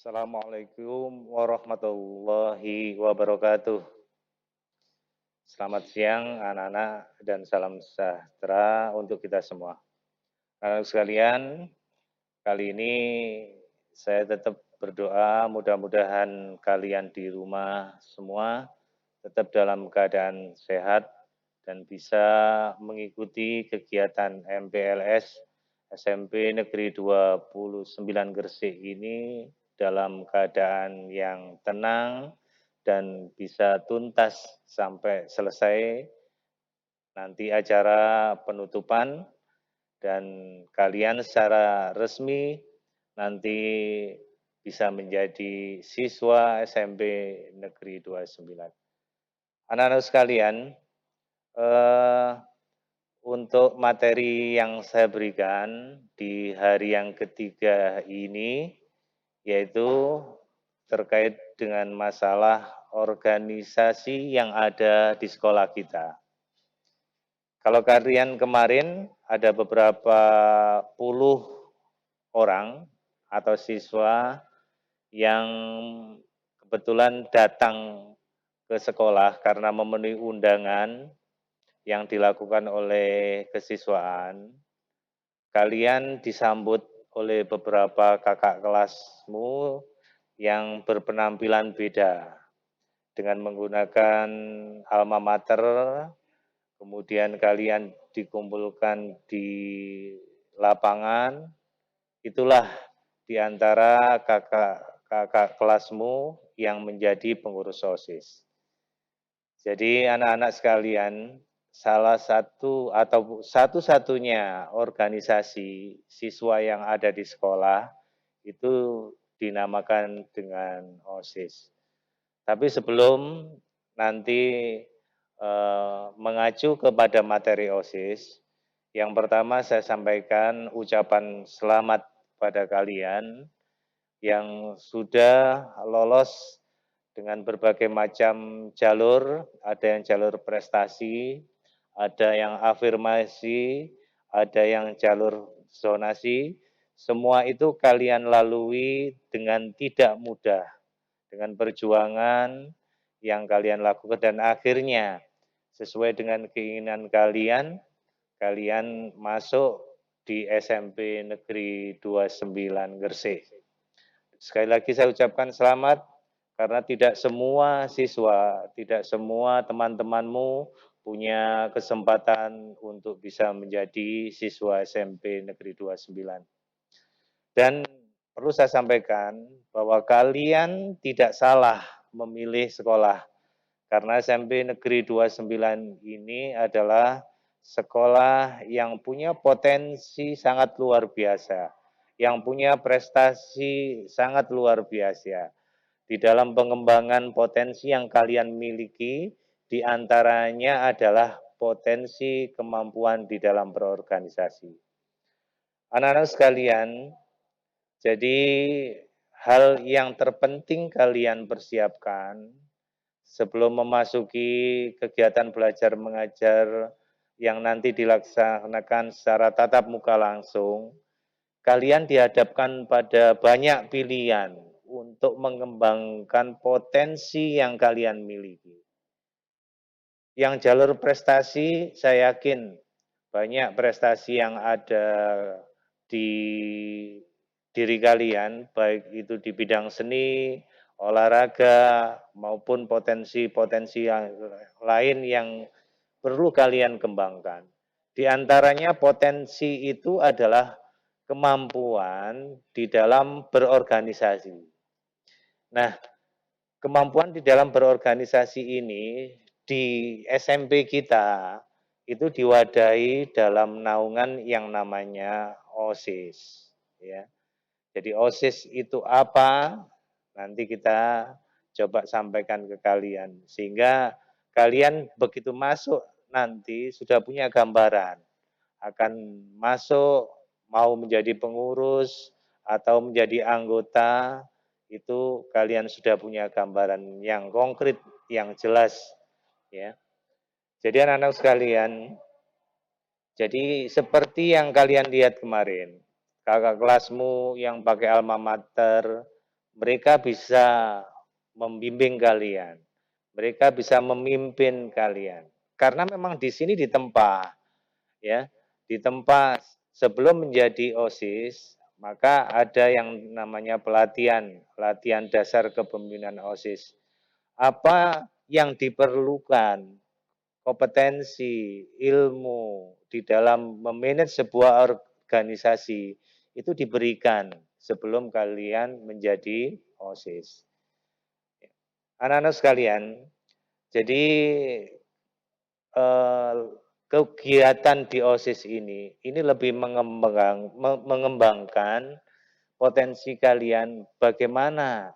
Assalamualaikum warahmatullahi wabarakatuh. Selamat siang anak-anak dan salam sejahtera untuk kita semua. Anak sekalian, kali ini saya tetap berdoa mudah-mudahan kalian di rumah semua tetap dalam keadaan sehat dan bisa mengikuti kegiatan MPLS SMP Negeri 29 Gresik ini dalam keadaan yang tenang dan bisa tuntas sampai selesai nanti acara penutupan dan kalian secara resmi nanti bisa menjadi siswa SMP Negeri 29. Anak-anak sekalian, eh, untuk materi yang saya berikan di hari yang ketiga ini, yaitu terkait dengan masalah organisasi yang ada di sekolah kita. Kalau kalian kemarin ada beberapa puluh orang atau siswa yang kebetulan datang ke sekolah karena memenuhi undangan yang dilakukan oleh kesiswaan, kalian disambut oleh beberapa kakak kelasmu yang berpenampilan beda dengan menggunakan alma mater, kemudian kalian dikumpulkan di lapangan, itulah di antara kakak kelasmu yang menjadi pengurus OSIS. Jadi anak-anak sekalian, salah satu atau satu-satunya organisasi siswa yang ada di sekolah itu dinamakan dengan OSIS. Tapi sebelum nanti mengacu kepada materi OSIS, yang pertama saya sampaikan ucapan selamat pada kalian yang sudah lolos dengan berbagai macam jalur, ada yang jalur prestasi, ada yang afirmasi, ada yang jalur zonasi, semua itu kalian lalui dengan tidak mudah, dengan perjuangan yang kalian lakukan dan akhirnya sesuai dengan keinginan kalian, kalian masuk di SMP Negeri 29 Gresik. Sekali lagi saya ucapkan selamat karena tidak semua siswa, tidak semua teman-temanmu punya kesempatan untuk bisa menjadi siswa SMP Negeri 29. Dan perlu saya sampaikan bahwa kalian tidak salah memilih sekolah karena SMP Negeri 29 ini adalah sekolah yang punya potensi sangat luar biasa, yang punya prestasi sangat luar biasa. Di dalam pengembangan potensi yang kalian miliki, di antaranya adalah potensi kemampuan di dalam berorganisasi. Anak-anak sekalian, jadi hal yang terpenting kalian persiapkan sebelum memasuki kegiatan belajar mengajar yang nanti dilaksanakan secara tatap muka langsung, kalian dihadapkan pada banyak pilihan untuk mengembangkan potensi yang kalian miliki. Yang jalur prestasi, saya yakin banyak prestasi yang ada di diri kalian, baik itu di bidang seni, olahraga, maupun potensi-potensi yang lain yang perlu kalian kembangkan. Di antaranya potensi itu adalah kemampuan di dalam berorganisasi. Nah, kemampuan di dalam berorganisasi ini di SMP kita itu diwadahi dalam naungan yang namanya OSIS. Ya. Jadi OSIS itu apa? Nanti kita coba sampaikan ke kalian. Sehingga kalian begitu masuk nanti sudah punya gambaran. Akan masuk, mau menjadi pengurus, atau menjadi anggota, itu kalian sudah punya gambaran yang konkret, yang jelas. Ya. Jadi anak-anak sekalian, jadi seperti yang kalian lihat kemarin, kakak kelasmu yang pakai alma mater, mereka bisa membimbing kalian, mereka bisa memimpin kalian. Karena memang di sini ditempa, ya, ditempa sebelum menjadi OSIS, maka ada yang namanya pelatihan, latihan dasar kepemimpinan OSIS. Apa yang diperlukan, kompetensi, ilmu di dalam memanage sebuah organisasi itu diberikan sebelum kalian menjadi OSIS. Anak-anak sekalian, jadi kegiatan di OSIS ini lebih mengembangkan potensi kalian bagaimana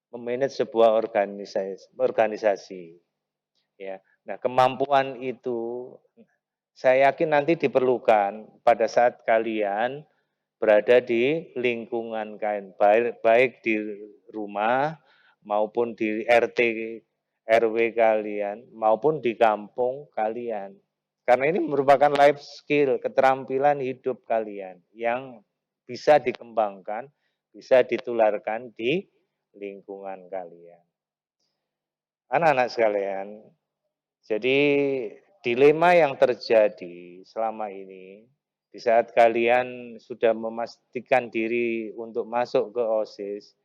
memanage sebuah organisasi. Ya. Nah, kemampuan itu saya yakin nanti diperlukan pada saat kalian berada di lingkungan kalian, baik di rumah maupun di RT RW kalian maupun di kampung kalian. Karena ini merupakan life skill, keterampilan hidup kalian yang bisa dikembangkan, bisa ditularkan di lingkungan kalian. Anak-anak sekalian, jadi dilema yang terjadi selama ini, di saat kalian sudah memastikan diri untuk masuk ke OSIS,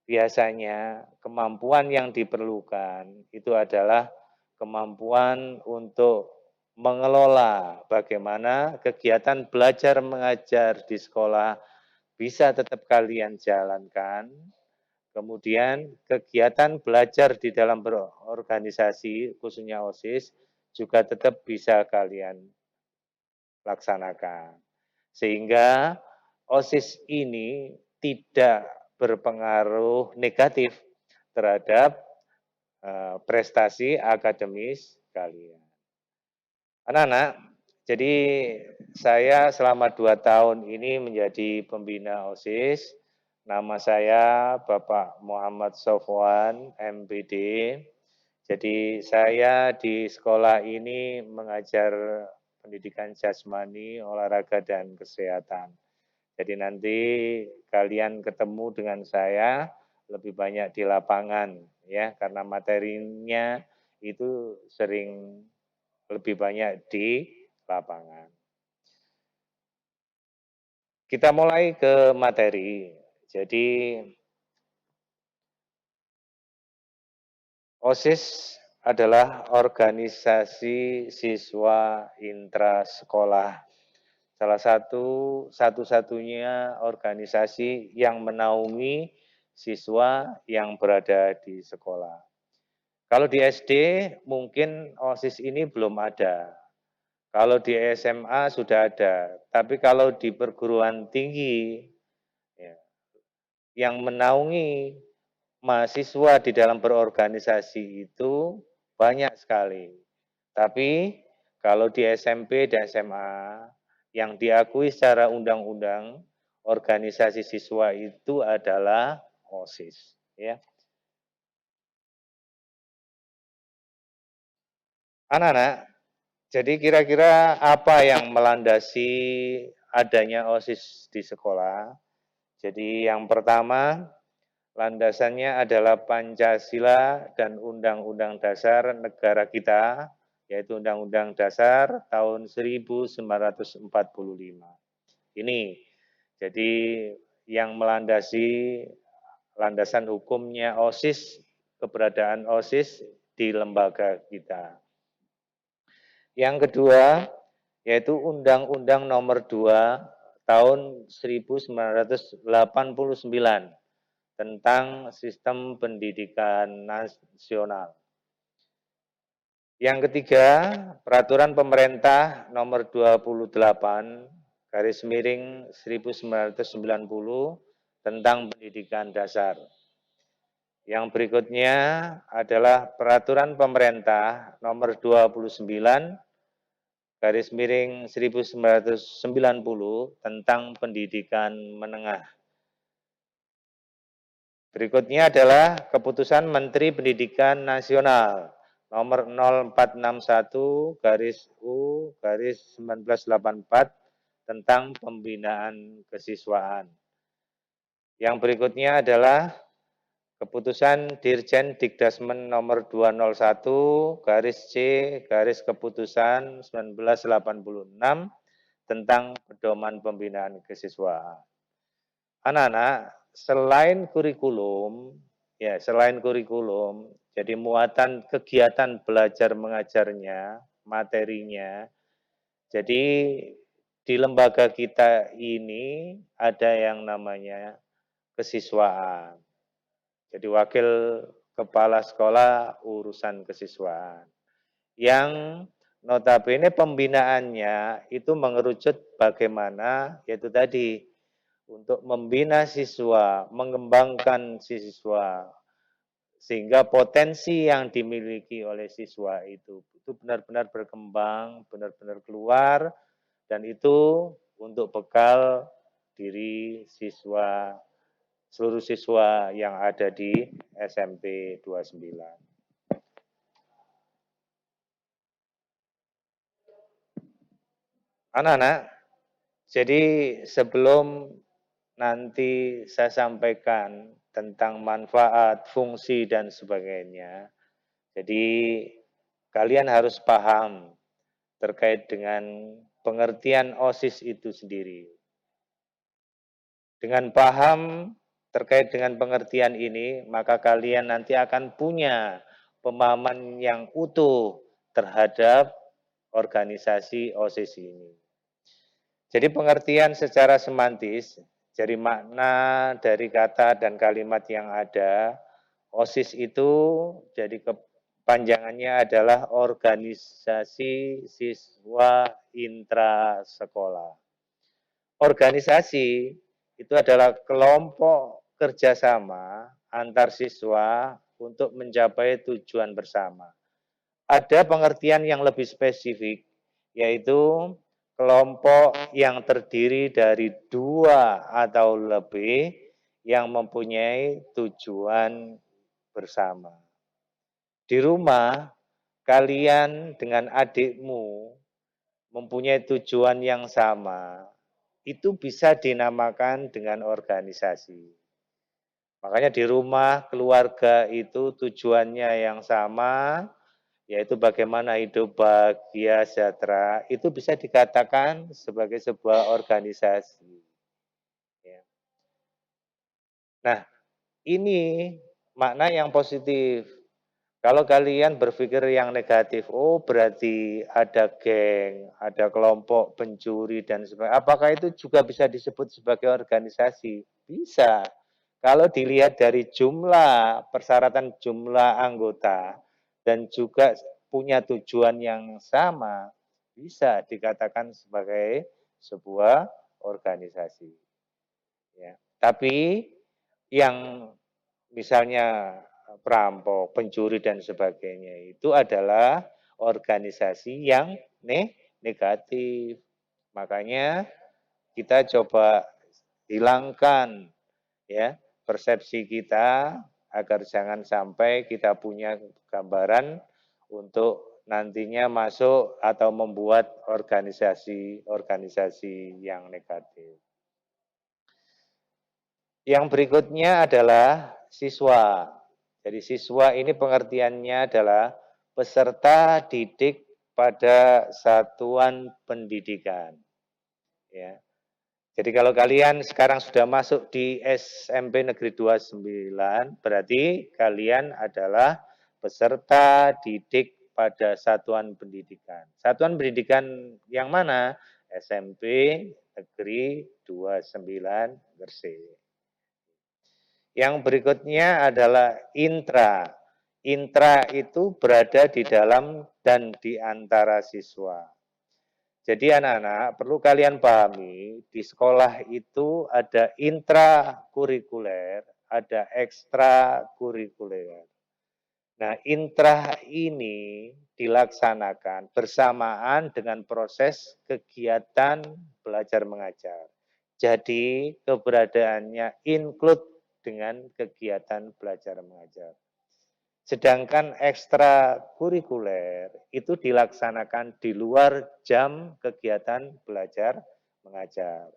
biasanya kemampuan yang diperlukan itu adalah kemampuan untuk mengelola bagaimana kegiatan belajar mengajar di sekolah bisa tetap kalian jalankan. Kemudian kegiatan belajar di dalam berorganisasi, khususnya OSIS, juga tetap bisa kalian laksanakan. Sehingga OSIS ini tidak berpengaruh negatif terhadap prestasi akademis kalian. Anak-anak, jadi saya selama 2 tahun ini menjadi pembina OSIS. Nama saya Bapak Muhammad Sofwan, MPD. Jadi saya di sekolah ini mengajar pendidikan jasmani, olahraga, dan kesehatan. Jadi nanti kalian ketemu dengan saya lebih banyak di lapangan, ya, karena materinya itu sering lebih banyak di lapangan. Kita mulai ke materi. Jadi OSIS adalah organisasi siswa intrasekolah. Salah satu-satunya organisasi yang menaungi siswa yang berada di sekolah. Kalau di SD mungkin OSIS ini belum ada. Kalau di SMA sudah ada, tapi kalau di perguruan tinggi ya, yang menaungi mahasiswa di dalam berorganisasi itu banyak sekali. Tapi kalau di SMP dan SMA yang diakui secara undang-undang organisasi siswa itu adalah OSIS, ya. Anak-anak, jadi kira-kira apa yang melandasi adanya OSIS di sekolah? Jadi yang pertama, landasannya adalah Pancasila dan Undang-Undang Dasar negara kita, yaitu Undang-Undang Dasar tahun 1945. Ini jadi yang melandasi landasan hukumnya OSIS, keberadaan OSIS di lembaga kita. Yang kedua, yaitu Undang-Undang Nomor 2 tahun 1989 tentang Sistem Pendidikan Nasional. Yang ketiga, Peraturan Pemerintah Nomor 28 garis miring 1990 tentang Pendidikan Dasar. Yang berikutnya adalah Peraturan Pemerintah Nomor 29 garis miring 1990 tentang Pendidikan Menengah. Berikutnya adalah Keputusan Menteri Pendidikan Nasional Nomor 0461 garis U garis 1984 tentang pembinaan kesiswaan. Yang berikutnya adalah keputusan Dirjen Dikdasmen nomor 201 garis C garis keputusan 1986 tentang pedoman pembinaan kesiswaan. Anak-anak, selain kurikulum, jadi muatan kegiatan belajar mengajarnya, materinya. Jadi di lembaga kita ini ada yang namanya kesiswaan. Jadi wakil kepala sekolah urusan kesiswaan. Yang notabene pembinaannya itu mengerucut bagaimana, yaitu tadi, untuk membina siswa, mengembangkan siswa, sehingga potensi yang dimiliki oleh siswa itu benar-benar berkembang, benar-benar keluar, dan itu untuk bekal diri siswa, seluruh siswa yang ada di SMP 29. Anak-anak, jadi sebelum nanti saya sampaikan tentang manfaat, fungsi, dan sebagainya, jadi kalian harus paham terkait dengan pengertian OSIS itu sendiri. Dengan paham terkait dengan pengertian ini, maka kalian nanti akan punya pemahaman yang utuh terhadap organisasi OSIS ini. Jadi pengertian secara semantis, jadi makna dari kata dan kalimat yang ada, OSIS itu jadi kepanjangannya adalah organisasi siswa intrasekolah. Organisasi itu adalah kelompok kerjasama antar siswa untuk mencapai tujuan bersama. Ada pengertian yang lebih spesifik, yaitu kelompok yang terdiri dari 2 atau lebih yang mempunyai tujuan bersama. Di rumah, kalian dengan adikmu mempunyai tujuan yang sama, itu bisa dinamakan dengan organisasi. Makanya di rumah, keluarga itu tujuannya yang sama, yaitu bagaimana hidup bahagia, sejahtera, itu bisa dikatakan sebagai sebuah organisasi. Ya. Nah, ini makna yang positif. Kalau kalian berpikir yang negatif, oh berarti ada geng, ada kelompok pencuri dan sebagainya. Apakah itu juga bisa disebut sebagai organisasi? Bisa. Kalau dilihat dari jumlah, persyaratan jumlah anggota, dan juga punya tujuan yang sama, bisa dikatakan sebagai sebuah organisasi. Ya. Tapi yang misalnya perampok, pencuri dan sebagainya itu adalah organisasi yang negatif. Makanya kita coba hilangkan ya persepsi kita agar jangan sampai kita punya gambaran untuk nantinya masuk atau membuat organisasi-organisasi yang negatif. Yang berikutnya adalah siswa. Jadi siswa ini pengertiannya adalah peserta didik pada satuan pendidikan. Ya. Jadi kalau kalian sekarang sudah masuk di SMP Negeri 29, berarti kalian adalah peserta didik pada satuan pendidikan. Satuan pendidikan yang mana? SMP Negeri 29 Gresik. Yang berikutnya adalah intra. Intra itu berada di dalam dan di antara siswa. Jadi anak-anak perlu kalian pahami, di sekolah itu ada intrakurikuler, ada ekstrakurikuler. Nah, intra ini dilaksanakan bersamaan dengan proses kegiatan belajar mengajar. Jadi, keberadaannya include dengan kegiatan belajar mengajar. Sedangkan ekstrakurikuler itu dilaksanakan di luar jam kegiatan belajar mengajar.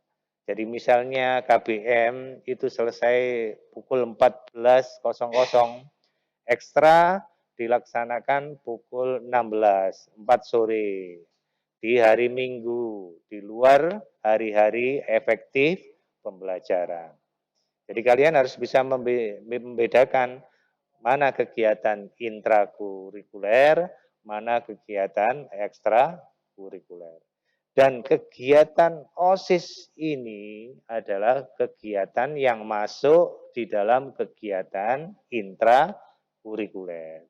Jadi misalnya KBM itu selesai pukul 14.00, ekstra dilaksanakan pukul 16, 4 sore di hari Minggu, di luar hari-hari efektif pembelajaran. Jadi kalian harus bisa membedakan mana kegiatan intrakurikuler, mana kegiatan ekstrakurikuler. Dan kegiatan OSIS ini adalah kegiatan yang masuk di dalam kegiatan intrakurikuler.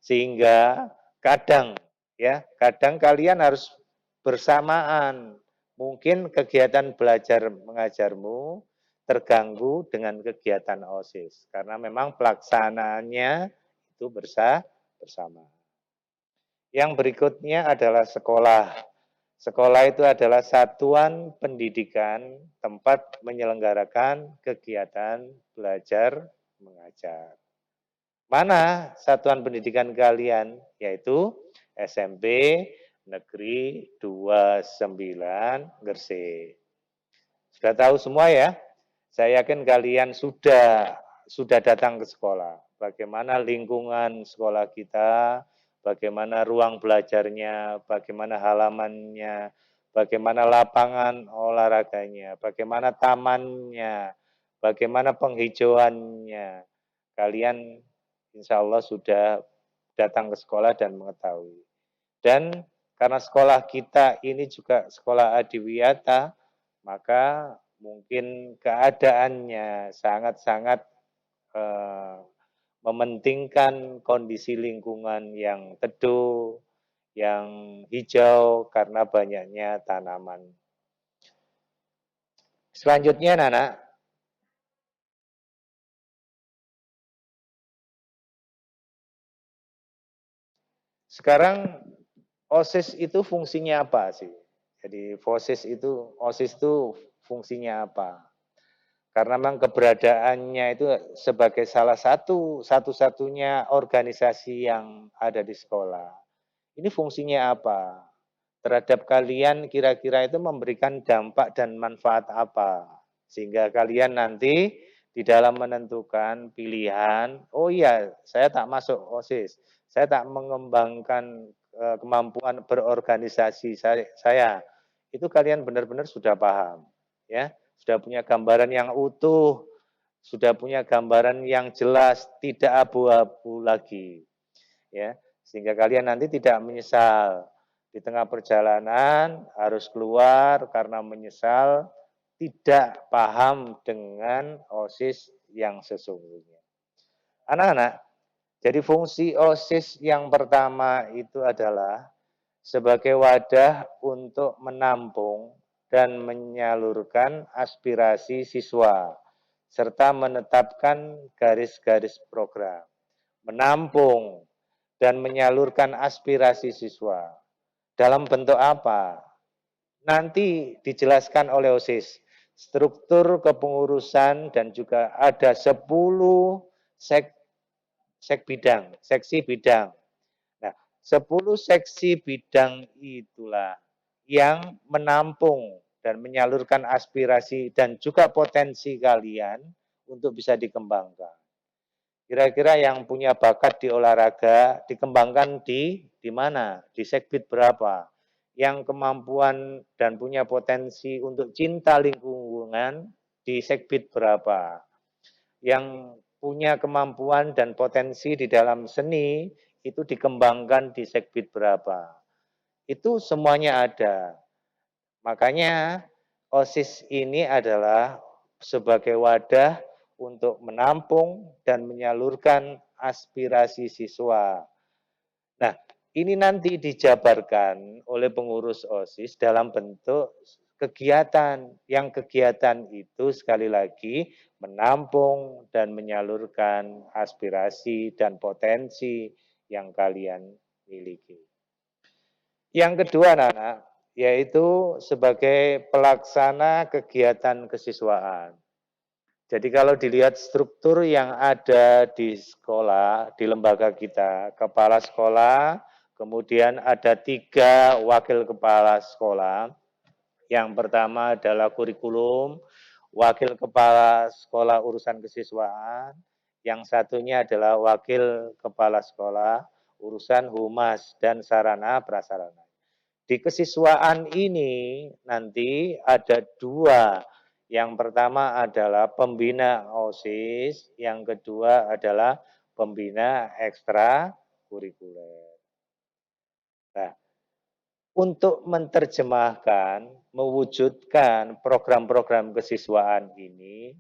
Sehingga kadang kalian harus bersamaan. Mungkin kegiatan belajar mengajarmu terganggu dengan kegiatan OSIS karena memang pelaksanaannya itu bersama. Yang berikutnya adalah sekolah. Sekolah itu adalah satuan pendidikan tempat menyelenggarakan kegiatan belajar mengajar. Mana satuan pendidikan kalian? Yaitu SMP Negeri 29 Gresik. Sudah tahu semua ya? Saya yakin kalian sudah datang ke sekolah. Bagaimana lingkungan sekolah kita, bagaimana ruang belajarnya, bagaimana halamannya, bagaimana lapangan olahraganya, bagaimana tamannya, bagaimana penghijauannya. Kalian insya Allah sudah datang ke sekolah dan mengetahui. Dan karena sekolah kita ini juga sekolah adiwiyata, maka mungkin keadaannya sangat-sangat mementingkan kondisi lingkungan yang teduh, yang hijau karena banyaknya tanaman. Selanjutnya, Nana. Sekarang OSIS itu fungsinya apa sih? Jadi OSIS itu fungsinya apa? Karena memang keberadaannya itu sebagai salah satu-satunya organisasi yang ada di sekolah. Ini fungsinya apa? Terhadap kalian kira-kira itu memberikan dampak dan manfaat apa? Sehingga kalian nanti di dalam menentukan pilihan, oh iya, saya tak masuk OSIS, saya tak mengembangkan kemampuan berorganisasi saya. Itu kalian benar-benar sudah paham, ya, sudah punya gambaran yang utuh, sudah punya gambaran yang jelas, tidak abu-abu lagi, ya, sehingga kalian nanti tidak menyesal di tengah perjalanan harus keluar karena menyesal tidak paham dengan OSIS yang sesungguhnya. Anak-anak, jadi fungsi OSIS yang pertama itu adalah sebagai wadah untuk menampung dan menyalurkan aspirasi siswa, serta menetapkan garis-garis program. Menampung dan menyalurkan aspirasi siswa. Dalam bentuk apa? Nanti dijelaskan oleh OSIS. Struktur kepengurusan dan juga ada 10 seksi bidang. Nah, 10 seksi bidang itulah yang menampung dan menyalurkan aspirasi dan juga potensi kalian untuk bisa dikembangkan. Kira-kira yang punya bakat di olahraga dikembangkan di mana? Di segbid berapa? Yang kemampuan dan punya potensi untuk cinta lingkungan di segbid berapa? Yang punya kemampuan dan potensi di dalam seni itu dikembangkan di segbid berapa? Itu semuanya ada. Makanya OSIS ini adalah sebagai wadah untuk menampung dan menyalurkan aspirasi siswa. Nah, ini nanti dijabarkan oleh pengurus OSIS dalam bentuk kegiatan. Yang kegiatan itu sekali lagi menampung dan menyalurkan aspirasi dan potensi yang kalian miliki. Yang kedua, anak-anak, yaitu sebagai pelaksana kegiatan kesiswaan. Jadi kalau dilihat struktur yang ada di sekolah, di lembaga kita, kepala sekolah, kemudian ada 3 wakil kepala sekolah, Yang pertama adalah kurikulum, wakil kepala sekolah urusan kesiswaan, yang satunya adalah wakil kepala sekolah urusan humas dan sarana prasarana. Di kesiswaan ini nanti ada dua. Yang pertama adalah pembina OSIS, yang kedua adalah pembina ekstra kurikuler. Nah, untuk menerjemahkan, mewujudkan program-program kesiswaan ini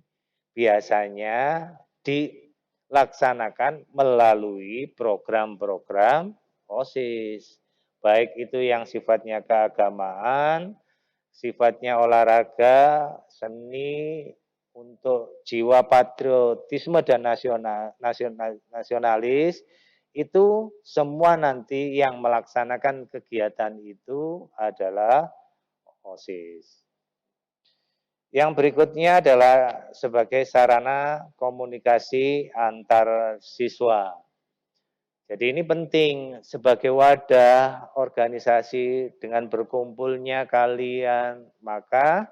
biasanya dilaksanakan melalui program-program OSIS. Baik itu yang sifatnya keagamaan, sifatnya olahraga, seni, untuk jiwa patriotisme dan nasionalis, itu semua nanti yang melaksanakan kegiatan itu adalah OSIS. Yang berikutnya adalah sebagai sarana komunikasi antar siswa. Jadi ini penting sebagai wadah organisasi dengan berkumpulnya kalian, maka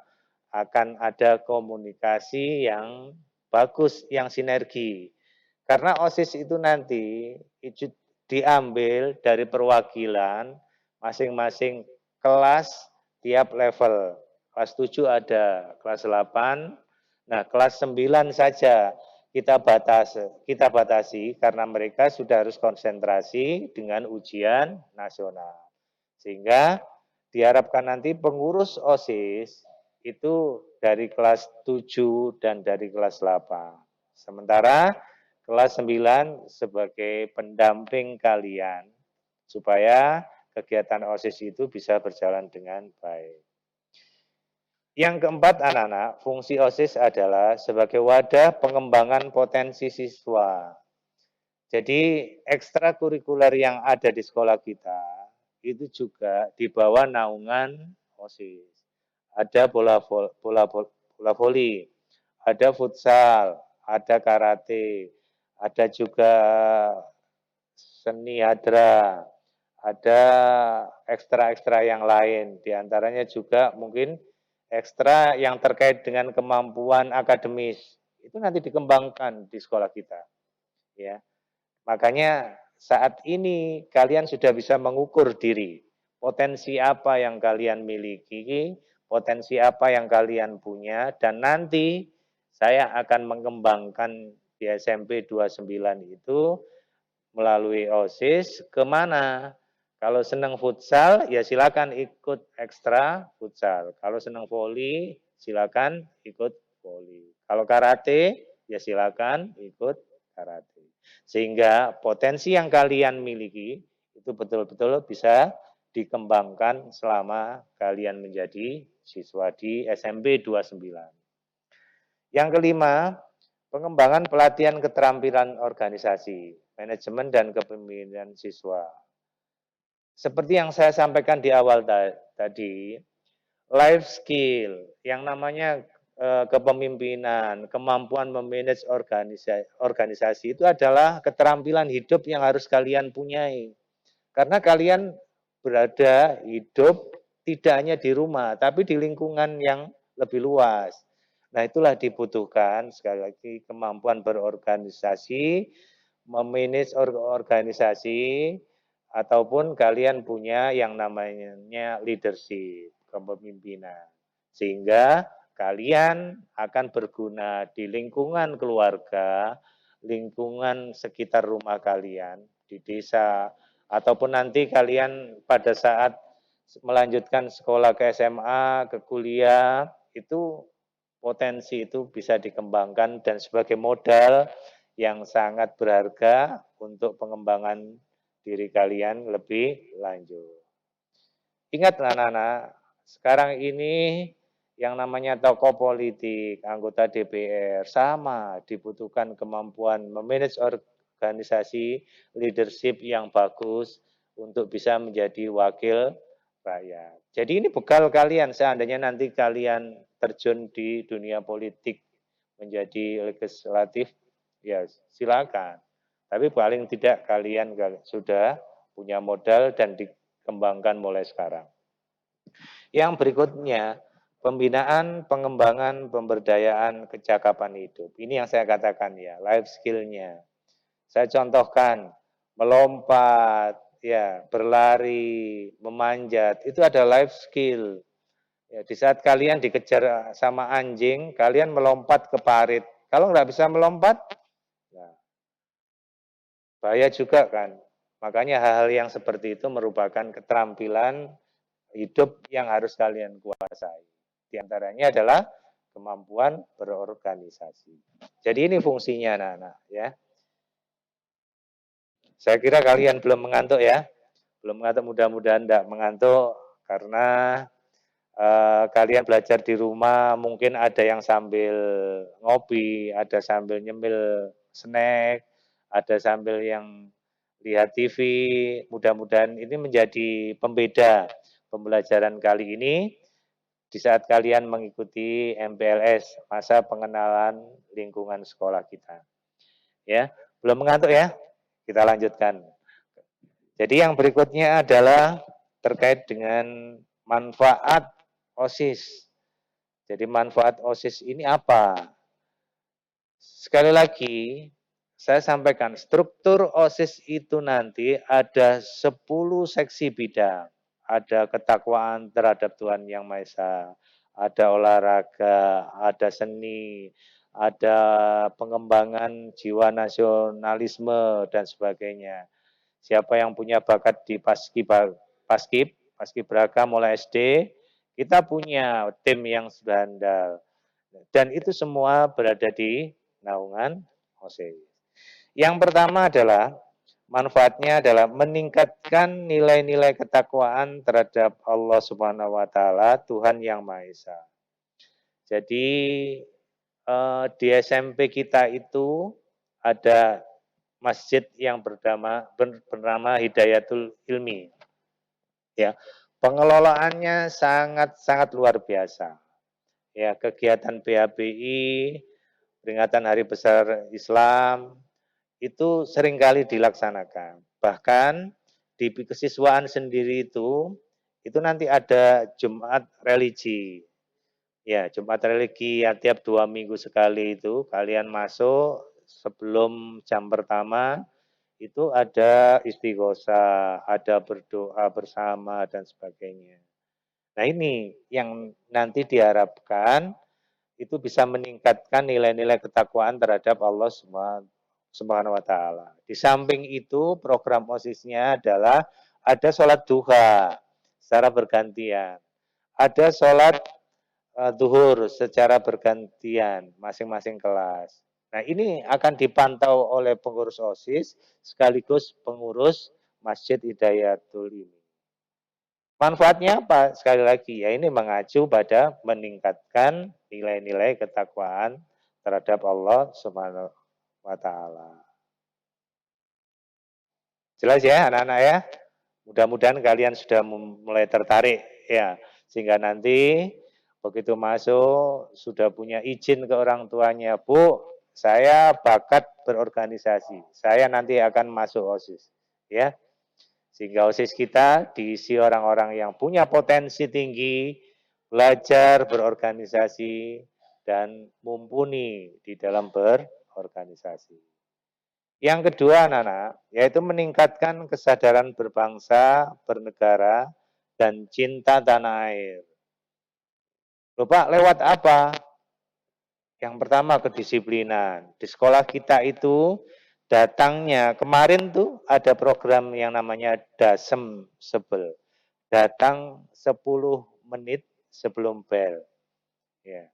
akan ada komunikasi yang bagus, yang sinergi. Karena OSIS itu nanti diambil dari perwakilan masing-masing kelas tiap level. Kelas 7 ada, kelas 8, nah kelas 9 saja kita batasi karena mereka sudah harus konsentrasi dengan ujian nasional. Sehingga diharapkan nanti pengurus OSIS itu dari kelas 7 dan dari kelas 8. Sementara kelas 9 sebagai pendamping kalian supaya kegiatan OSIS itu bisa berjalan dengan baik. Yang keempat, anak-anak, fungsi OSIS adalah sebagai wadah pengembangan potensi siswa. Jadi ekstrakurikuler yang ada di sekolah kita itu juga di bawah naungan OSIS. Ada bola voli, ada futsal, ada karate, ada juga seni hadra, ada ekstra-ekstra yang lain. Di antaranya juga mungkin ekstra yang terkait dengan kemampuan akademis. Itu nanti dikembangkan di sekolah kita. Ya. Makanya saat ini kalian sudah bisa mengukur diri. Potensi apa yang kalian miliki, potensi apa yang kalian punya, dan nanti saya akan mengembangkan di SMP 29 itu melalui OSIS kemana. Kalau senang futsal, ya silakan ikut ekstra futsal. Kalau senang voli, silakan ikut voli. Kalau karate, ya silakan ikut karate. Sehingga potensi yang kalian miliki itu betul-betul bisa dikembangkan selama kalian menjadi siswa di SMP 29. Yang kelima, pengembangan pelatihan keterampilan organisasi, manajemen dan kepemimpinan siswa. Seperti yang saya sampaikan di awal tadi, life skill yang namanya kepemimpinan, kemampuan memanage organisasi itu adalah keterampilan hidup yang harus kalian punyai. Karena kalian berada hidup tidak hanya di rumah, tapi di lingkungan yang lebih luas. Nah, itulah dibutuhkan sekali lagi kemampuan berorganisasi, memanage organisasi, ataupun kalian punya yang namanya leadership, kepemimpinan. Sehingga kalian akan berguna di lingkungan keluarga, lingkungan sekitar rumah kalian, di desa, ataupun nanti kalian pada saat melanjutkan sekolah ke SMA, ke kuliah, itu potensi itu bisa dikembangkan dan sebagai modal yang sangat berharga untuk pengembangan diri kalian lebih lanjut. Ingat anak-anak, sekarang ini yang namanya tokoh politik, anggota DPR, sama dibutuhkan kemampuan memanage organisasi, leadership yang bagus untuk bisa menjadi wakil rakyat. Jadi ini bekal kalian seandainya nanti kalian terjun di dunia politik menjadi legislatif, ya silakan. Tapi paling tidak kalian sudah punya modal dan dikembangkan mulai sekarang. Yang berikutnya, pembinaan, pengembangan, pemberdayaan, kecakapan hidup. Ini yang saya katakan ya, life skill-nya. Saya contohkan, melompat, ya, berlari, memanjat, itu ada life skill. Ya, di saat kalian dikejar sama anjing, kalian melompat ke parit. Kalau nggak bisa melompat, ya, bahaya juga kan. Makanya hal-hal yang seperti itu merupakan keterampilan hidup yang harus kalian kuasai. Di antaranya adalah kemampuan berorganisasi. Jadi ini fungsinya anak-anak ya. Saya kira kalian belum mengantuk ya. Belum mengantuk, mudah-mudahan tidak mengantuk karena kalian belajar di rumah mungkin ada yang sambil ngopi, ada sambil nyemil snack, ada sambil yang lihat TV. Mudah-mudahan ini menjadi pembeda pembelajaran kali ini di saat kalian mengikuti MPLS, masa pengenalan lingkungan sekolah kita. Ya, belum mengantuk ya? Kita lanjutkan. Jadi yang berikutnya adalah terkait dengan manfaat OSIS. Jadi manfaat OSIS ini apa? Sekali lagi, saya sampaikan struktur OSIS itu nanti ada 10 seksi bidang. Ada ketakwaan terhadap Tuhan Yang Maha Esa, ada olahraga, ada seni, ada pengembangan jiwa nasionalisme dan sebagainya. Siapa yang punya bakat di paskibraka mulai SD, kita punya tim yang sudah handal. Dan itu semua berada di naungan OSIS. Yang pertama adalah manfaatnya adalah meningkatkan nilai-nilai ketakwaan terhadap Allah Subhanahu wa taala, Tuhan Yang Maha Esa. Jadi di SMP kita itu ada masjid yang bernama Hidayatul Ilmi. Ya, pengelolaannya sangat luar biasa. Ya, kegiatan PHBI, peringatan Hari Besar Islam, itu seringkali dilaksanakan. Bahkan di kesiswaan sendiri itu nanti ada Jumat religi. Ya, Jumat religi ya, tiap 2 minggu sekali itu kalian masuk sebelum jam pertama itu ada istighosah, ada berdoa bersama dan sebagainya. Nah ini yang nanti diharapkan itu bisa meningkatkan nilai-nilai ketakwaan terhadap Allah Subhanahu wa taala. Di samping itu program OSIS-nya adalah ada sholat duha secara bergantian. Ada sholat duhur secara bergantian masing-masing kelas. Nah, ini akan dipantau oleh pengurus OSIS sekaligus pengurus Masjid Hidayatul ini. Manfaatnya apa? Sekali lagi, ya ini mengacu pada meningkatkan nilai-nilai ketakwaan terhadap Allah Subhanahu wa taala. Jelas ya anak-anak ya? Mudah-mudahan kalian sudah mulai tertarik ya, sehingga nanti begitu masuk sudah punya izin ke orang tuanya, Bu, saya bakat berorganisasi, saya nanti akan masuk OSIS, ya. Sehingga OSIS kita diisi orang-orang yang punya potensi tinggi, belajar berorganisasi, dan mumpuni di dalam berorganisasi. Yang kedua, anak-anak, yaitu meningkatkan kesadaran berbangsa, bernegara, dan cinta tanah air. Loh Pak, lewat apa? Yang pertama kedisiplinan. Di sekolah kita itu datangnya, kemarin tuh ada program yang namanya Dasem Sebel. Datang 10 menit sebelum bel. Ya.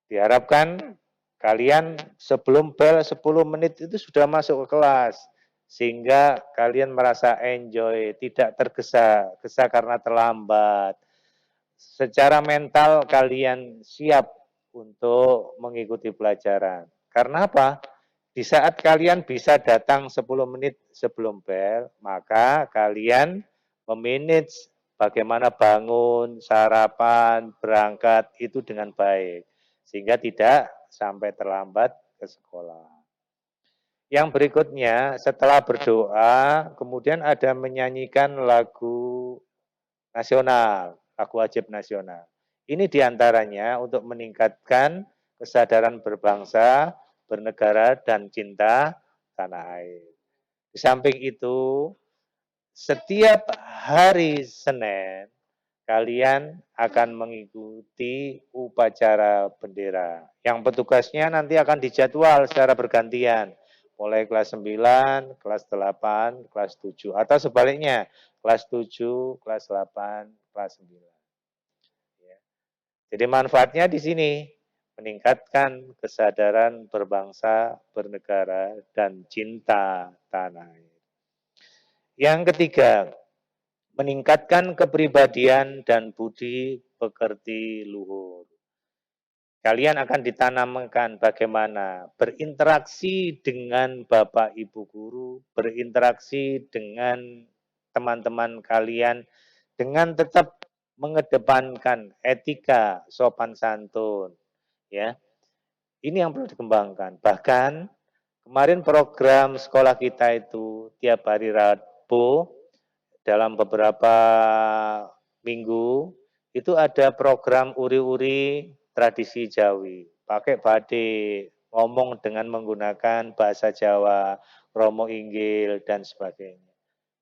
Diharapkan kalian sebelum bel 10 menit itu sudah masuk ke kelas. Sehingga kalian merasa enjoy, tidak tergesa-gesa karena terlambat. Secara mental kalian siap untuk mengikuti pelajaran. Karena apa? Di saat kalian bisa datang 10 menit sebelum bel, maka kalian memanage bagaimana bangun, sarapan, berangkat itu dengan baik. Sehingga tidak sampai terlambat ke sekolah. Yang berikutnya, setelah berdoa, kemudian ada menyanyikan lagu nasional. aku wajib nasional. Ini diantaranya untuk meningkatkan kesadaran berbangsa, bernegara, dan cinta tanah air. Di samping itu, setiap hari Senin, kalian akan mengikuti upacara bendera. Yang petugasnya nanti akan dijadwal secara bergantian. Mulai kelas 9, kelas 8, kelas 7. Atau sebaliknya, kelas 7, kelas 8, kelas 9. Ya. Jadi manfaatnya di sini, meningkatkan kesadaran berbangsa, bernegara, dan cinta tanah air. Yang ketiga, meningkatkan kepribadian dan budi pekerti luhur. Kalian akan ditanamkan bagaimana berinteraksi dengan Bapak Ibu guru, berinteraksi dengan teman-teman kalian dengan tetap mengedepankan etika sopan santun, ya. Ini yang perlu dikembangkan. Bahkan kemarin program sekolah kita itu tiap hari Rabu dalam beberapa minggu itu ada program uri-uri tradisi Jawi. Pakai batik, ngomong dengan menggunakan bahasa Jawa, kromo inggil, dan sebagainya.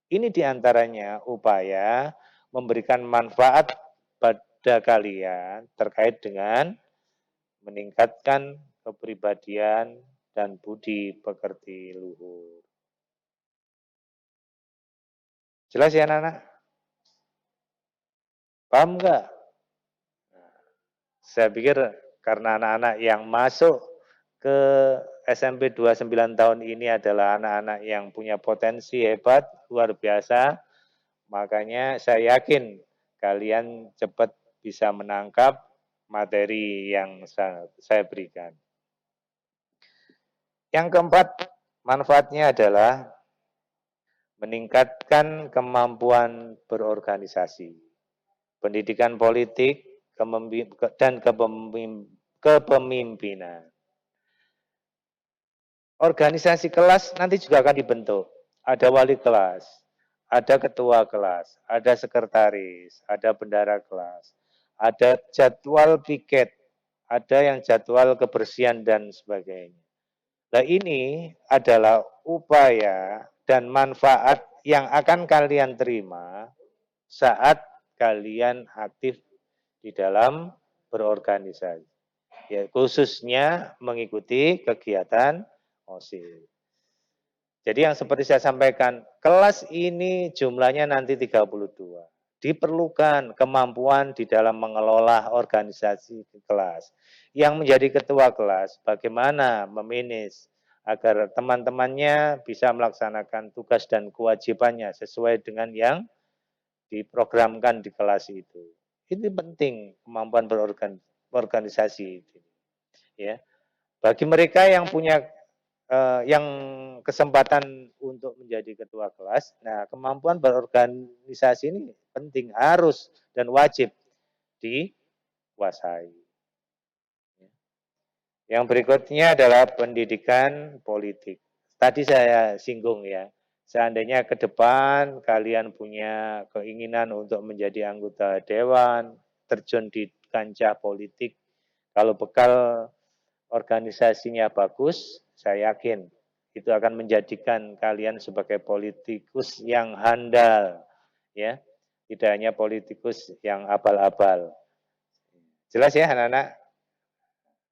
Ini diantaranya upaya memberikan manfaat pada kalian terkait dengan meningkatkan kepribadian dan budi pekerti luhur. Jelas ya anak-anak? Paham nggak? Saya pikir karena anak-anak yang masuk ke SMP 29 tahun ini adalah anak-anak yang punya potensi hebat, luar biasa, makanya saya yakin kalian cepat bisa menangkap materi yang saya berikan. Yang keempat, manfaatnya adalah meningkatkan kemampuan berorganisasi, pendidikan politik, dan kepemimpinan. Organisasi kelas nanti juga akan dibentuk. Ada wali kelas, ada ketua kelas, ada sekretaris, ada bendara kelas, ada jadwal piket, ada yang jadwal kebersihan dan sebagainya. Nah ini adalah upaya dan manfaat yang akan kalian terima saat kalian aktif di dalam berorganisasi. Ya, khususnya mengikuti kegiatan OSIS. Jadi yang seperti saya sampaikan, kelas ini jumlahnya nanti 32. Diperlukan kemampuan di dalam mengelola organisasi kelas. Yang menjadi ketua kelas, bagaimana memanage agar teman-temannya bisa melaksanakan tugas dan kewajibannya sesuai dengan yang diprogramkan di kelas itu. Ini penting kemampuan berorganisasi. Ya, bagi mereka yang punya yang kesempatan untuk menjadi ketua kelas, nah kemampuan berorganisasi ini penting, harus dan wajib dikuasai. Yang berikutnya adalah pendidikan politik. Tadi saya singgung ya, seandainya ke depan kalian punya keinginan untuk menjadi anggota dewan, terjun di kancah politik, kalau bekal organisasinya bagus, saya yakin itu akan menjadikan kalian sebagai politikus yang handal, ya, tidak hanya politikus yang abal-abal. Jelas ya anak-anak?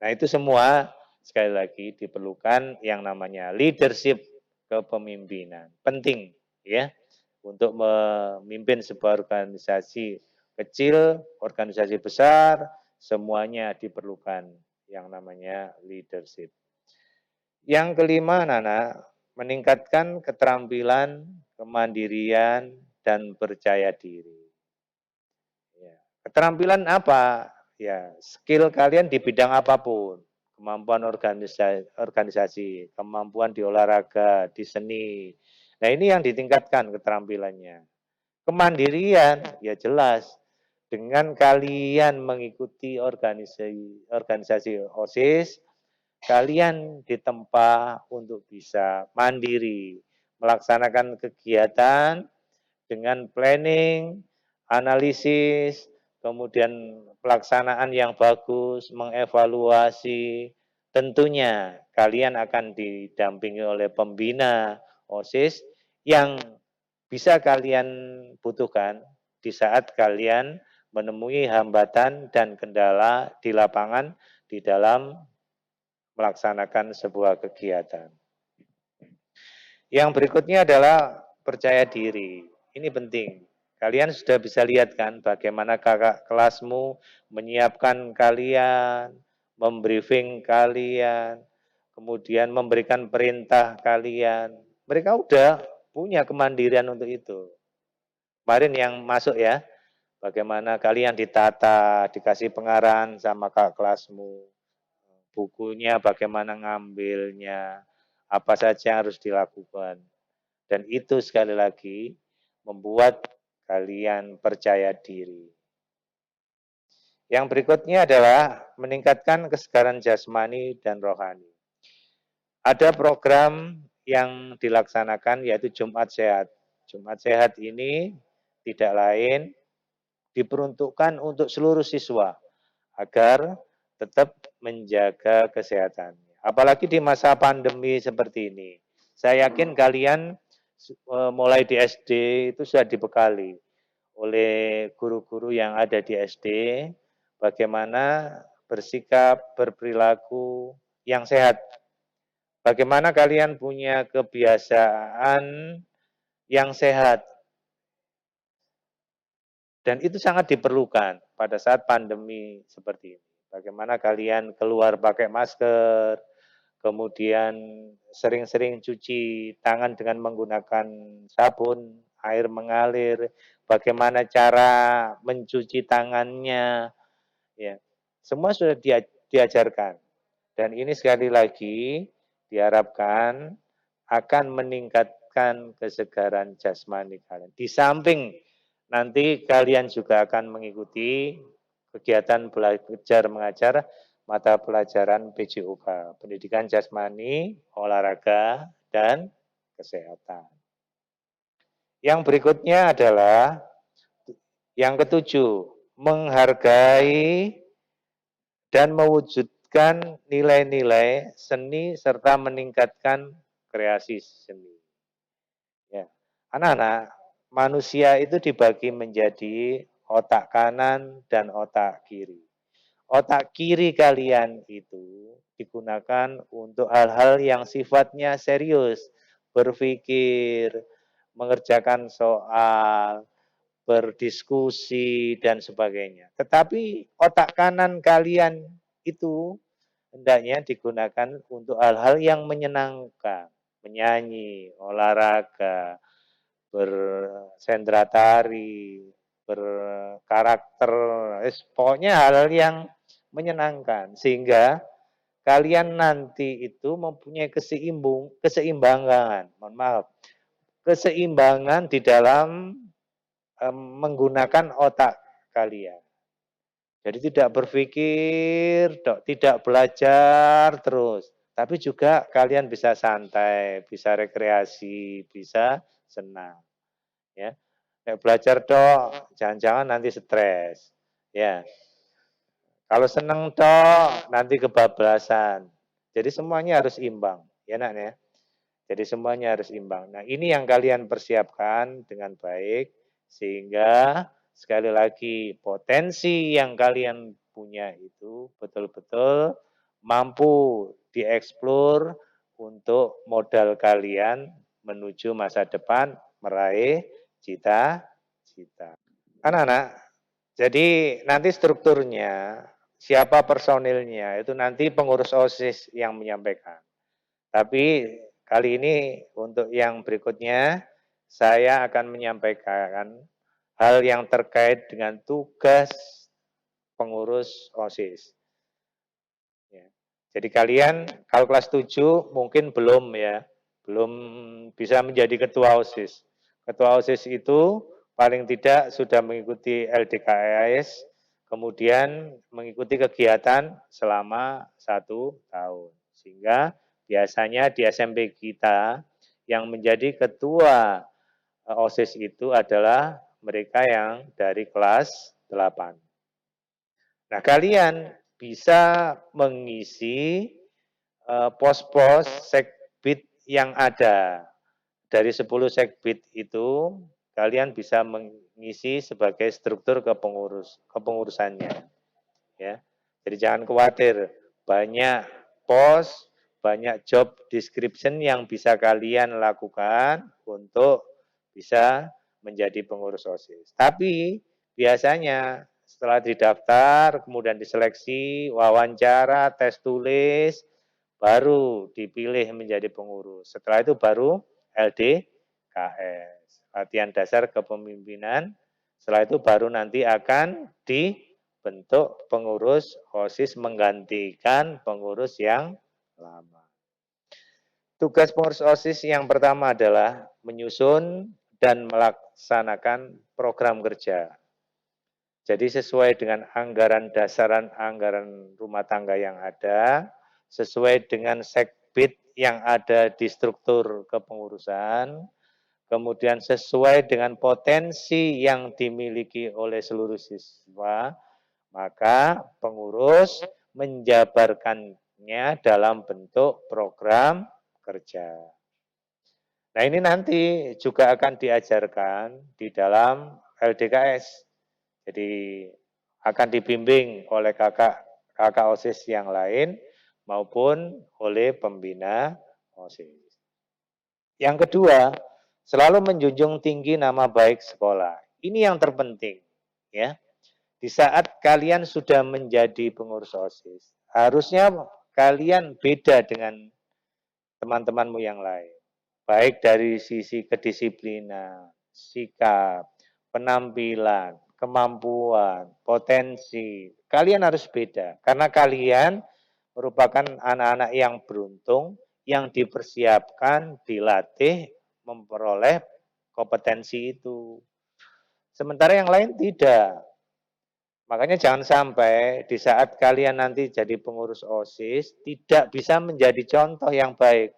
Nah itu semua sekali lagi diperlukan yang namanya leadership kepemimpinan. Penting ya untuk memimpin sebuah organisasi kecil, organisasi besar, semuanya diperlukan yang namanya leadership. Yang kelima, Nana, meningkatkan keterampilan, kemandirian, dan percaya diri. Ya. Keterampilan apa? Ya, skill kalian di bidang apapun. Kemampuan organisasi, kemampuan di olahraga, di seni. Nah, ini yang ditingkatkan keterampilannya. Kemandirian, ya jelas. Dengan kalian mengikuti organisasi OSIS, kalian ditempa untuk bisa mandiri, melaksanakan kegiatan dengan planning, analisis, kemudian pelaksanaan yang bagus, mengevaluasi, tentunya kalian akan didampingi oleh pembina OSIS yang bisa kalian butuhkan di saat kalian menemui hambatan dan kendala di lapangan di dalam melaksanakan sebuah kegiatan. Yang berikutnya adalah percaya diri. Ini penting. Kalian sudah bisa lihat kan bagaimana kakak kelasmu menyiapkan kalian, membriefing kalian, kemudian memberikan perintah kalian. Mereka udah punya kemandirian untuk itu. Kemarin yang masuk ya, bagaimana kalian ditata, dikasih pengarahan sama kakak kelasmu, bukunya bagaimana ngambilnya, apa saja yang harus dilakukan. Dan itu sekali lagi membuat kalian percaya diri. Yang berikutnya adalah meningkatkan kesegaran jasmani dan rohani. Ada program yang dilaksanakan yaitu Jumat Sehat. Jumat Sehat ini tidak lain diperuntukkan untuk seluruh siswa agar tetap menjaga kesehatan. Apalagi di masa pandemi seperti ini. Saya yakin kalian mulai di SD itu sudah dibekali oleh guru-guru yang ada di SD bagaimana bersikap, berperilaku yang sehat. Bagaimana kalian punya kebiasaan yang sehat. Dan itu sangat diperlukan pada saat pandemi seperti ini. Bagaimana kalian keluar pakai masker, kemudian sering-sering cuci tangan dengan menggunakan sabun, air mengalir, bagaimana cara mencuci tangannya, ya. Semua sudah diajarkan. Dan ini sekali lagi diharapkan akan meningkatkan kesegaran jasmani kalian. Di samping nanti kalian juga akan mengikuti kegiatan belajar mengajar mata pelajaran PJOK, Pendidikan Jasmani, Olahraga, dan Kesehatan. Yang berikutnya adalah yang ketujuh, menghargai dan mewujudkan nilai-nilai seni serta meningkatkan kreasi seni. Ya. Anak-anak, manusia itu dibagi menjadi otak kanan dan otak kiri. Otak kiri kalian itu digunakan untuk hal-hal yang sifatnya serius, berpikir, mengerjakan soal, berdiskusi, dan sebagainya. Tetapi otak kanan kalian itu hendaknya digunakan untuk hal-hal yang menyenangkan, menyanyi, olahraga, bersendera tari, berkarakter, pokoknya hal-hal yang menyenangkan sehingga kalian nanti itu mempunyai keseimbangan, mohon maaf, keseimbangan di dalam menggunakan otak kalian. Jadi tidak berpikir, tidak belajar terus, tapi juga kalian bisa santai, bisa rekreasi, bisa senang. Ya, kayak belajar dok, jangan-jangan nanti stres. Ya, kalau senang dok, nanti kebablasan. Jadi semuanya harus imbang, ya nak ya. Jadi semuanya harus imbang. Nah ini yang kalian persiapkan dengan baik sehingga sekali lagi potensi yang kalian punya itu betul-betul mampu dieksplor untuk modal kalian menuju masa depan meraih cita-cita. Anak-anak, jadi nanti strukturnya, siapa personilnya, itu nanti pengurus OSIS yang menyampaikan. Tapi kali ini untuk yang berikutnya, saya akan menyampaikan hal yang terkait dengan tugas pengurus OSIS. Ya. Jadi kalian kalau kelas 7 mungkin belum ya, belum bisa menjadi ketua OSIS. Ketua OSIS itu paling tidak sudah mengikuti LDKS, kemudian mengikuti kegiatan selama 1 tahun. Sehingga biasanya di SMP kita yang menjadi ketua OSIS itu adalah mereka yang dari kelas 8. Nah, kalian bisa mengisi pos-pos sekbid yang ada. Dari 10 sekbid itu, kalian bisa mengisi sebagai struktur kepengurusannya. Ya. Jadi jangan khawatir, banyak pos, banyak job description yang bisa kalian lakukan untuk bisa menjadi pengurus OSIS. Tapi biasanya setelah didaftar, kemudian diseleksi, wawancara, tes tulis, baru dipilih menjadi pengurus. Setelah itu baru LDKS, latihan dasar kepemimpinan. Setelah itu baru nanti akan dibentuk pengurus OSIS menggantikan pengurus yang lama. Tugas pengurus OSIS yang pertama adalah menyusun dan melaksanakan program kerja. Jadi sesuai dengan anggaran dasaran anggaran rumah tangga yang ada, sesuai dengan sekbid yang ada di struktur kepengurusan, kemudian sesuai dengan potensi yang dimiliki oleh seluruh siswa, maka pengurus menjabarkannya dalam bentuk program kerja. Nah, ini nanti juga akan diajarkan di dalam LDKS. Jadi akan dibimbing oleh kakak OSIS yang lain maupun oleh pembina OSIS. Yang kedua, selalu menjunjung tinggi nama baik sekolah. Ini yang terpenting, ya. Di saat kalian sudah menjadi pengurus OSIS, harusnya kalian beda dengan teman-temanmu yang lain. Baik dari sisi kedisiplinan, sikap, penampilan, kemampuan, potensi. Kalian harus beda. Karena kalian merupakan anak-anak yang beruntung, yang dipersiapkan, dilatih, memperoleh kompetensi itu. Sementara yang lain tidak. Makanya jangan sampai di saat kalian nanti jadi pengurus OSIS tidak bisa menjadi contoh yang baik.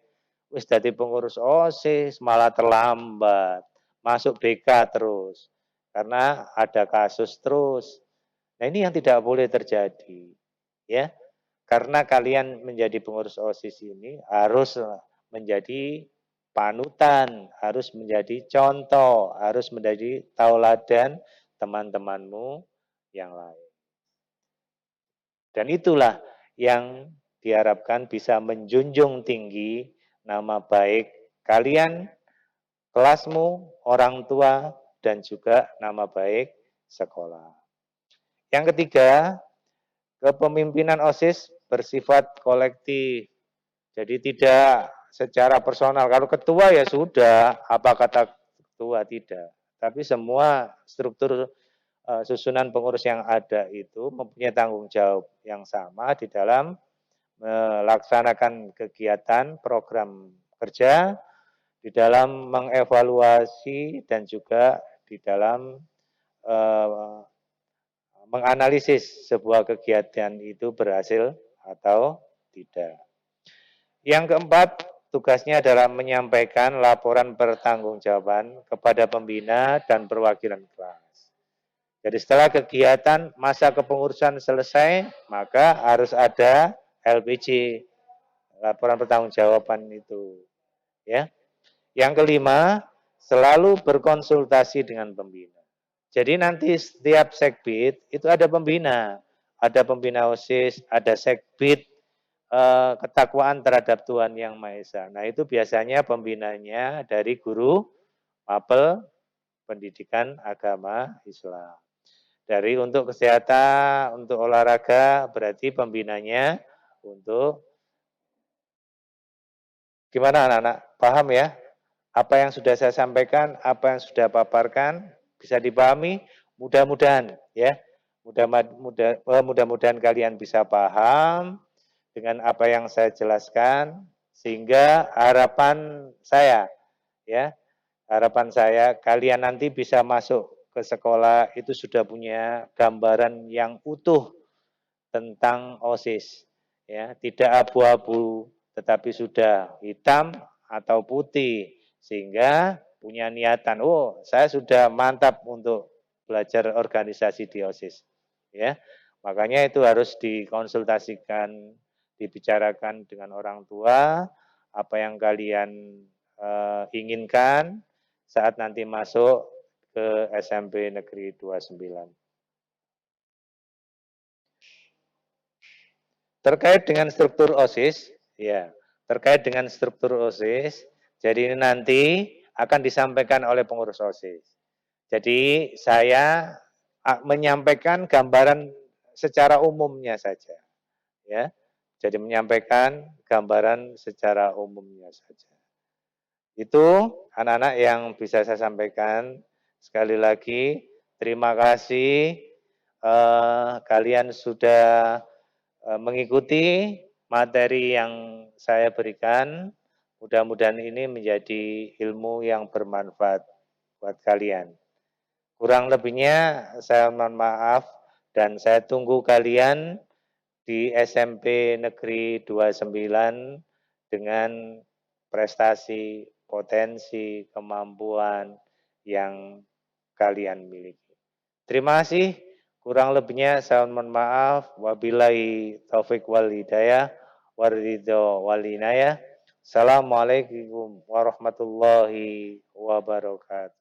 Wis jadi pengurus OSIS malah terlambat, masuk BK terus. Karena ada kasus terus. Nah, ini yang tidak boleh terjadi. Ya. Karena kalian menjadi pengurus OSIS ini harus menjadi panutan, harus menjadi contoh, harus menjadi tauladan teman-temanmu yang lain. Dan itulah yang diharapkan bisa menjunjung tinggi nama baik kalian, kelasmu, orang tua, dan juga nama baik sekolah. Yang ketiga, kepemimpinan OSIS bersifat kolektif. Jadi tidak secara personal. Kalau ketua ya sudah, apa kata ketua tidak. Tapi semua struktur susunan pengurus yang ada itu mempunyai tanggung jawab yang sama di dalam melaksanakan kegiatan program kerja, di dalam mengevaluasi dan juga di dalam menganalisis sebuah kegiatan itu berhasil atau tidak. Yang keempat, tugasnya adalah menyampaikan laporan pertanggungjawaban kepada pembina dan perwakilan kelas. Jadi setelah kegiatan masa kepengurusan selesai, maka harus ada LPJ, laporan pertanggungjawaban itu. Ya. Yang kelima, selalu berkonsultasi dengan pembina. Jadi nanti setiap sekbid itu ada pembina OSIS, ada sekbid ketakwaan terhadap Tuhan Yang Maha Esa. Nah, itu biasanya pembinanya dari guru mapel pendidikan agama Islam. Dari untuk kesehatan, untuk olahraga, berarti pembinanya untuk gimana anak-anak? Paham ya? Apa yang sudah saya sampaikan, apa yang sudah paparkan, bisa dipahami? Mudah-mudahan ya. Mudah-mudahan kalian bisa paham dengan apa yang saya jelaskan, sehingga harapan saya ya, harapan saya kalian nanti bisa masuk ke sekolah itu sudah punya gambaran yang utuh tentang OSIS, ya, tidak abu-abu tetapi sudah hitam atau putih, sehingga punya niatan, oh saya sudah mantap untuk belajar organisasi di OSIS, ya. Makanya itu harus dikonsultasikan, dibicarakan dengan orang tua, apa yang kalian inginkan saat nanti masuk ke SMP Negeri 29. Terkait dengan struktur OSIS, ya, terkait dengan struktur OSIS, jadi ini nanti akan disampaikan oleh pengurus OSIS. Jadi saya menyampaikan gambaran secara umumnya saja, ya. Jadi menyampaikan gambaran secara umumnya saja. Itu anak-anak yang bisa saya sampaikan. Sekali lagi, terima kasih kalian sudah mengikuti materi yang saya berikan. Mudah-mudahan ini menjadi ilmu yang bermanfaat buat kalian. Kurang lebihnya saya mohon maaf dan saya tunggu kalian di SMP Negeri 29 dengan prestasi, potensi, kemampuan yang kalian miliki. Terima kasih. Kurang lebihnya saya mohon maaf. Wabillahi taufik wal hidayah. Waridho wal inayah. Assalamualaikum warahmatullahi wabarakatuh.